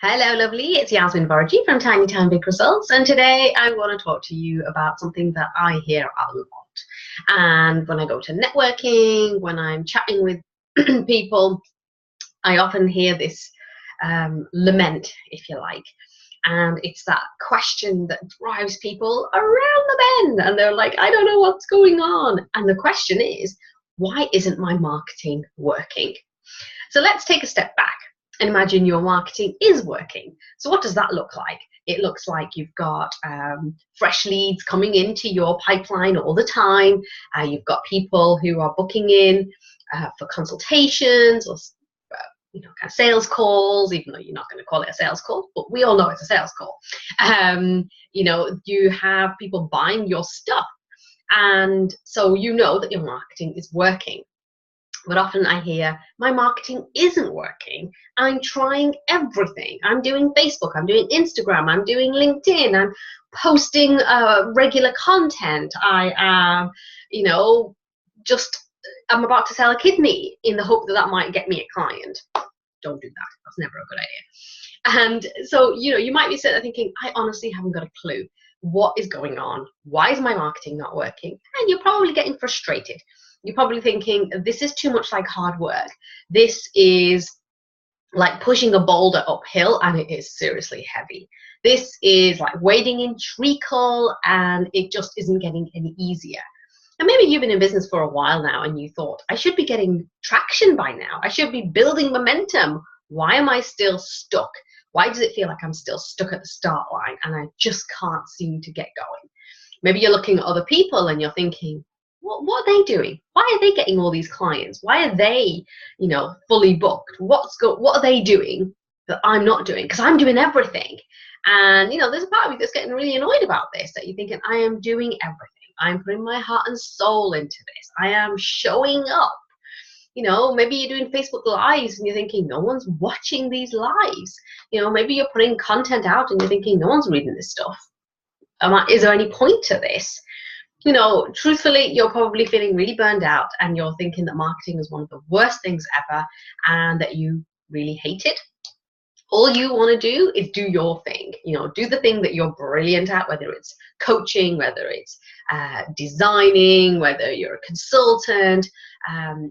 Hello, lovely. It's Yasmin from Tiny Time Big Results, and today I want to talk to you about something that I hear a lot. And when I go to networking, when I'm chatting with people, I often hear this lament, if you like. And it's that question that drives people around the bend, and they're like, I don't know what's going on. And the question is, why isn't my marketing working? So let's take a step back and imagine your marketing is working. So what does that look like? It looks like you've got fresh leads coming into your pipeline all the time. You've got people who are booking in for consultations or kind of sales calls, even though you're not going to call it a sales call, but we all know it's a sales call. You have people buying your stuff, and so you know that your marketing is working. But often I hear, my marketing isn't working. I'm trying everything. I'm doing Facebook, I'm doing Instagram, I'm doing LinkedIn, I'm posting regular content. I am, I'm about to sell a kidney in the hope that that might get me a client. Don't do that. That's never a good idea. And so, you might be sitting there thinking, I honestly haven't got a clue. What is going on? Why is my marketing not working? And you're probably getting frustrated. You're probably thinking, this is too much like hard work. This is like pushing a boulder uphill, and it is seriously heavy. This is like wading in treacle, and it just isn't getting any easier. And maybe you've been in business for a while now, and you thought, I should be getting traction by now. I should be building momentum. Why am I still stuck? Why does it feel like I'm still stuck at the start line and I just can't seem to get going? Maybe you're looking at other people and you're thinking, what are they doing? Why are they getting all these clients? Why are they, fully booked? What are they doing that I'm not doing? Because I'm doing everything. And, there's a part of me that's getting really annoyed about this, that you're thinking, I am doing everything. I'm putting my heart and soul into this. I am showing up. Maybe you're doing Facebook Lives and you're thinking, no one's watching these lives. Maybe you're putting content out and you're thinking, no one's reading this stuff. Is there any point to this? Truthfully, you're probably feeling really burned out and you're thinking that marketing is one of the worst things ever and that you really hate it. All you want to do is do your thing, do the thing that you're brilliant at, whether it's coaching, whether it's designing, whether you're a consultant.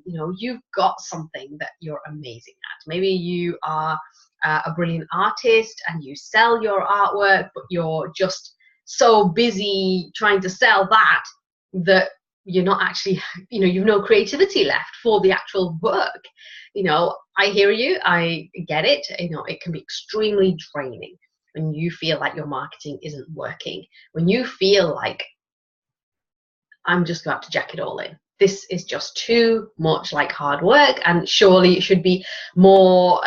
You've got something that you're amazing at. Maybe you are a brilliant artist and you sell your artwork, but you're just so busy trying to sell that you're not actually, you've no creativity left for the actual work. I hear you, I get it. It can be extremely draining when you feel like your marketing isn't working, when you feel like I'm just about to jack it all in. This is just too much like hard work, and surely it should be more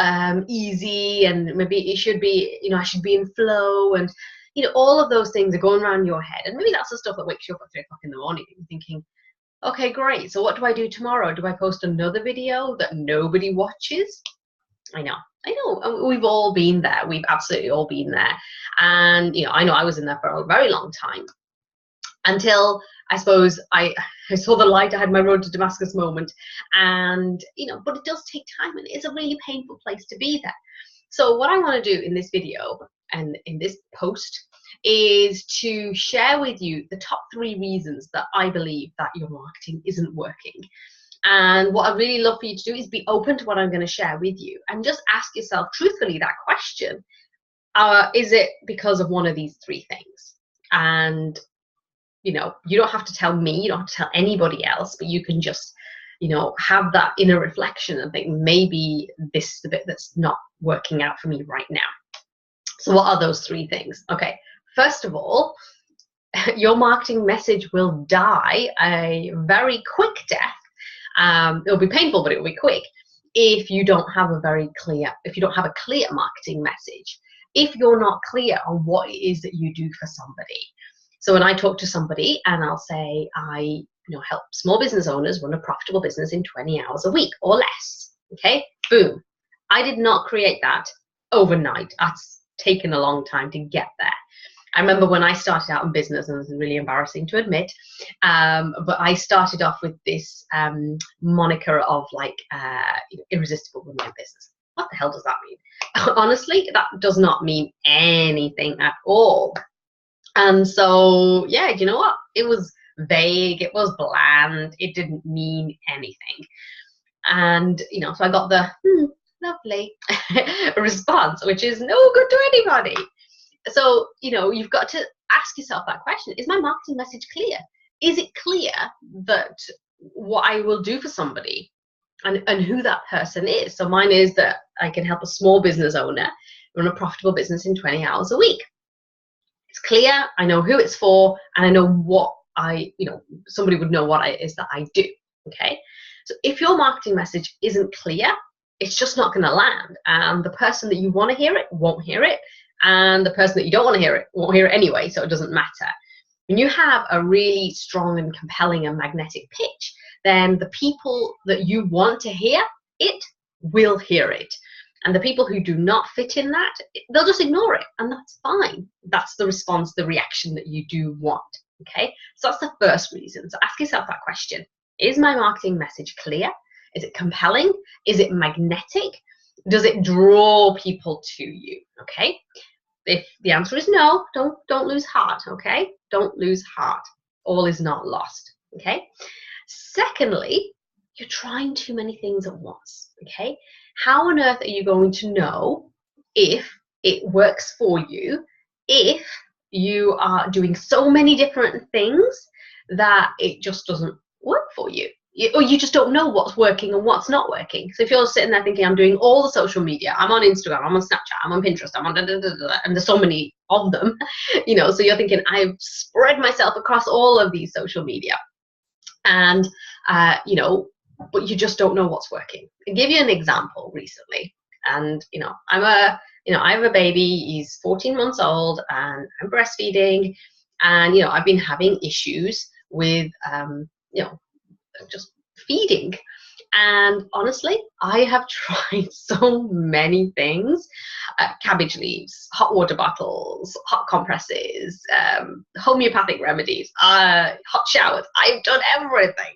easy, and maybe it should be, I should be in flow, and all of those things are going around your head. And maybe that's the stuff that wakes you up at 3 o'clock in the morning and thinking, okay, great. So what do I do tomorrow? Do I post another video that nobody watches? I know. We've all been there. We've absolutely all been there. And, I know I was in there for a very long time until I suppose I saw the light. I had my road to Damascus moment. And, but it does take time, and it's a really painful place to be there. So what I want to do in this video and in this post is to share with you the top 3 reasons that I believe that your marketing isn't working. And what I'd really love for you to do is be open to what I'm going to share with you, and just ask yourself truthfully that question. Is it because of one of these 3 things? And, you don't have to tell me, you don't have to tell anybody else, but you can just, have that inner reflection and think, maybe this is the bit that's not working out for me right now. So what are those 3 things? Okay, first of all, your marketing message will die a very quick death. It'll be painful, but it'll be quick if you don't have a clear marketing message. If you're not clear on what it is that you do for somebody. So when I talk to somebody and I'll say, I help small business owners run a profitable business in 20 hours a week or less. Okay, boom. I did not create that overnight. That's taken a long time to get there. I remember when I started out in business, and this is really embarrassing to admit, but I started off with this moniker of like irresistible women in business. what the hell does that mean? Honestly, that does not mean anything at all. And so, yeah, you know what? It was vague, it was bland, it didn't mean anything. And, so I got the lovely response, which is no good to anybody. So, you've got to ask yourself that question. Is my marketing message clear? Is it clear that what I will do for somebody and who that person is? So mine is that I can help a small business owner run a profitable business in 20 hours a week. It's clear, I know who it's for, and I know what somebody would know what it is that I do, okay? So if your marketing message isn't clear, it's just not going to land, and the person that you want to hear it won't hear it, and the person that you don't want to hear it won't hear it anyway, so it doesn't matter. When you have a really strong and compelling and magnetic pitch, then the people that you want to hear it will hear it. And the people who do not fit in that, they'll just ignore it, and that's fine. That's the response, the reaction that you do want, okay? So that's the first reason. So ask yourself that question. Is my marketing message clear? Is it compelling? Is it magnetic? Does it draw people to you, okay? If the answer is no, don't lose heart, okay? Don't lose heart. All is not lost, okay? Secondly, you're trying too many things at once, okay? How on earth are you going to know if it works for you if you are doing so many different things that it just doesn't work for you? Or you just don't know what's working and what's not working. So if you're sitting there thinking, I'm doing all the social media, I'm on Instagram, I'm on Snapchat, I'm on Pinterest, I'm on and there's so many of them, so you're thinking, I've spread myself across all of these social media. And, but you just don't know what's working. I'll give you an example recently. And, I have a baby, he's 14 months old, and I'm breastfeeding. And, I've been having issues with, just feeding. And honestly, I have tried so many things. Cabbage leaves, hot water bottles, hot compresses, homeopathic remedies, hot showers. I've done everything.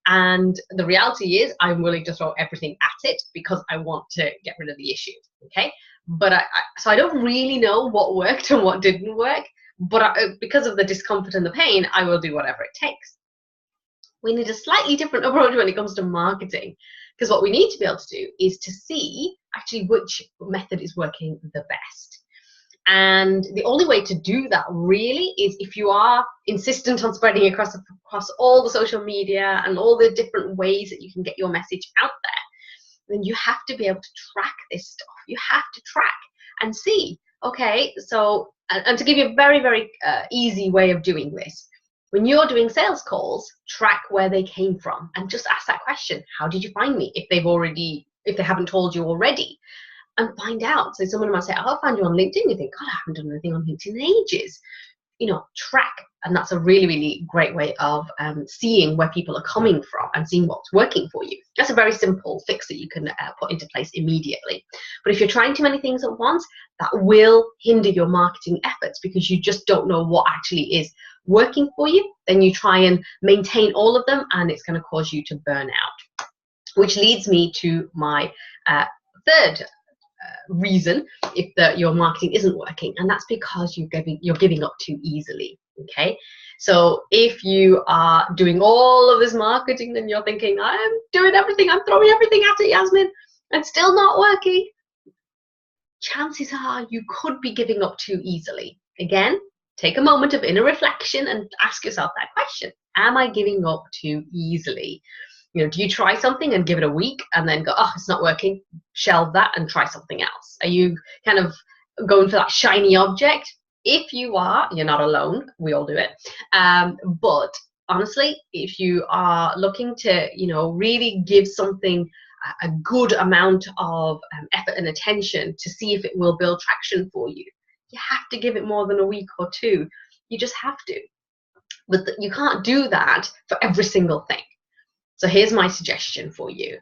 And the reality is I'm willing to throw everything at it because I want to get rid of the issue, okay? But so I don't really know what worked and what didn't work, but because of the discomfort and the pain, I will do whatever it takes. We need a slightly different approach when it comes to marketing, because what we need to be able to do is to see actually which method is working the best. And the only way to do that really is if you are insistent on spreading across all the social media and all the different ways that you can get your message out there, then you have to be able to track this stuff. You have to track and see, okay, so, and to give you a very, very easy way of doing this, when you're doing sales calls, track where they came from and just ask that question. How did you find me? If they haven't told you already, and find out. So someone might say, oh, I'll find you on LinkedIn. You think, God, I haven't done anything on LinkedIn in ages. Track. And that's a really, really great way of seeing where people are coming from and seeing what's working for you. That's a very simple fix that you can put into place immediately. But if you're trying too many things at once, that will hinder your marketing efforts because you just don't know what actually is working for you. Then you try and maintain all of them and it's going to cause you to burn out. Which leads me to my third reason if your marketing isn't working, and that's because you're giving up too easily, okay? So if you are doing all of this marketing and you're thinking, I'm doing everything, I'm throwing everything at it, Yasmin, and still not working, chances are you could be giving up too easily. Again, take a moment of inner reflection and ask yourself that question. Am I giving up too easily? Do you try something and give it a week and then go, oh, it's not working, shelve that and try something else? Are you kind of going for that shiny object? If you are, you're not alone. We all do it. But honestly, if you are looking to, really give something a good amount of effort and attention to see if it will build traction for you, you have to give it more than a week or two. You just have to. But you can't do that for every single thing. So here's my suggestion for you.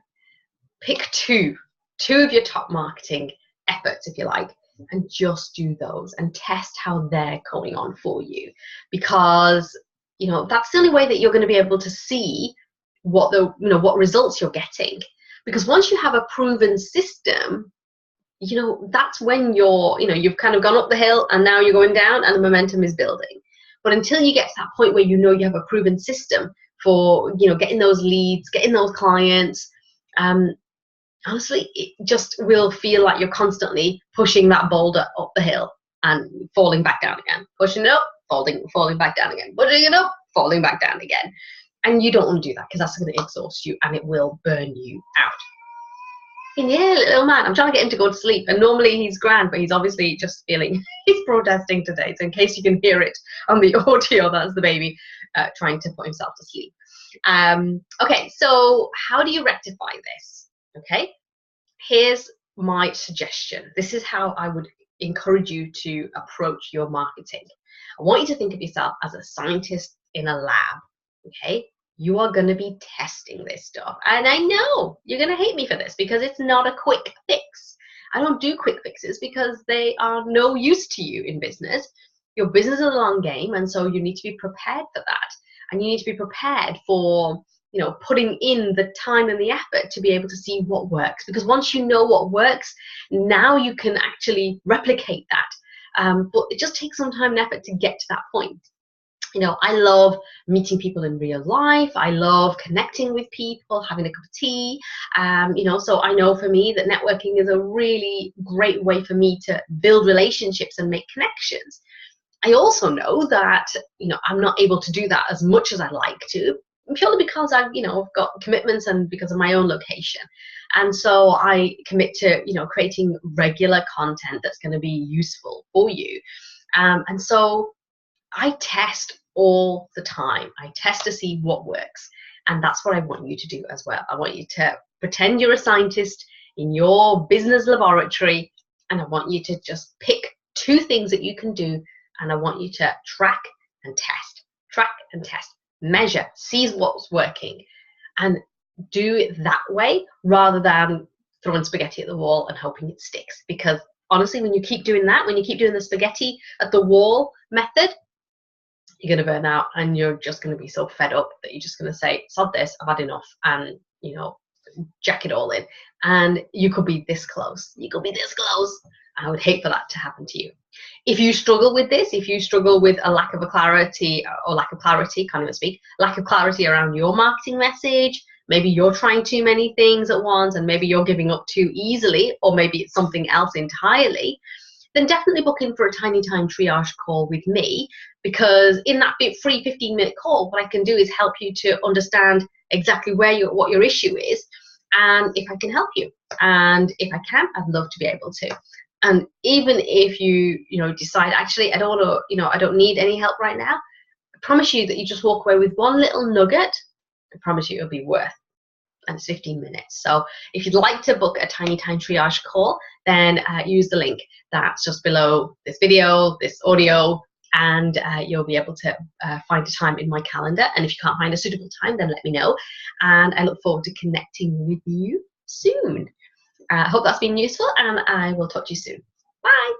Pick two of your top marketing efforts, if you like, and just do those and test how they're going on for you. Because, that's the only way that you're going to be able to see what results you're getting. Because once you have a proven system, you know, that's when you're, you know, you've kind of gone up the hill and now you're going down and the momentum is building. But until you get to that point where you know you have a proven system for, you know, getting those leads, getting those clients, honestly, it just will feel like you're constantly pushing that boulder up the hill and falling back down again, pushing it up, falling back down again, pushing it up, falling back down again. And you don't want to do that because that's going to exhaust you and it will burn you out. And yeah, little man, I'm trying to get him to go to sleep. And normally he's grand, but he's obviously just feeling, he's protesting today. So in case you can hear it on the audio, that's the baby trying to put himself to sleep. Okay, so how do you rectify this? Okay, here's my suggestion. This is how I would encourage you to approach your marketing. I want you to think of yourself as a scientist in a lab, okay? You are going to be testing this stuff. And I know you're going to hate me for this because it's not a quick fix. I don't do quick fixes because they are no use to you in business. Your business is a long game, and so you need to be prepared for that. And you need to be prepared for, you know, putting in the time and the effort to be able to see what works. Because once you know what works, now you can actually replicate that. But it just takes some time and effort to get to that point. You know, I love meeting people in real life. I love connecting with people, having a cup of tea. You know, so I know for me that networking is a really great way for me to build relationships and make connections. I also know that, you know, I'm not able to do that as much as I'd like to, purely because I've, you know, got commitments and because of my own location. And so I commit to, you know, creating regular content that's going to be useful for you. And so I test all the time. I test to see what works. And that's what I want you to do as well. I want you to pretend you're a scientist in your business laboratory, and I want you to just pick 2 things that you can do, and I want you to track and test, measure, see what's working, and do it that way rather than throwing spaghetti at the wall and hoping it sticks. Because honestly, when you keep doing that, when you keep doing the spaghetti at the wall method, you're going to burn out and you're just going to be so fed up that you're just going to say, sod this, I've had enough, and, you know, jack it all in. And you could be this close. You could be this close. I would hate for that to happen to you. If you struggle with this, if you struggle with a lack of clarity, can't even speak, lack of clarity around your marketing message, maybe you're trying too many things at once and maybe you're giving up too easily, or maybe it's something else entirely, then definitely book in for a tiny time triage call with me, because in that free 15-minute call, what I can do is help you to understand exactly what your issue is, and if I can help you. And if I can, I'd love to be able to. And even if you decide, actually, I don't want to, I don't need any help right now, I promise you that you just walk away with one little nugget. I promise you it'll be worth. And it's 15 minutes. So if you'd like to book a tiny time triage call, then use the link that's just below this video, this audio, and you'll be able to find a time in my calendar. And if you can't find a suitable time, then let me know. And I look forward to connecting with you soon. I hope that's been useful, and I will talk to you soon. Bye.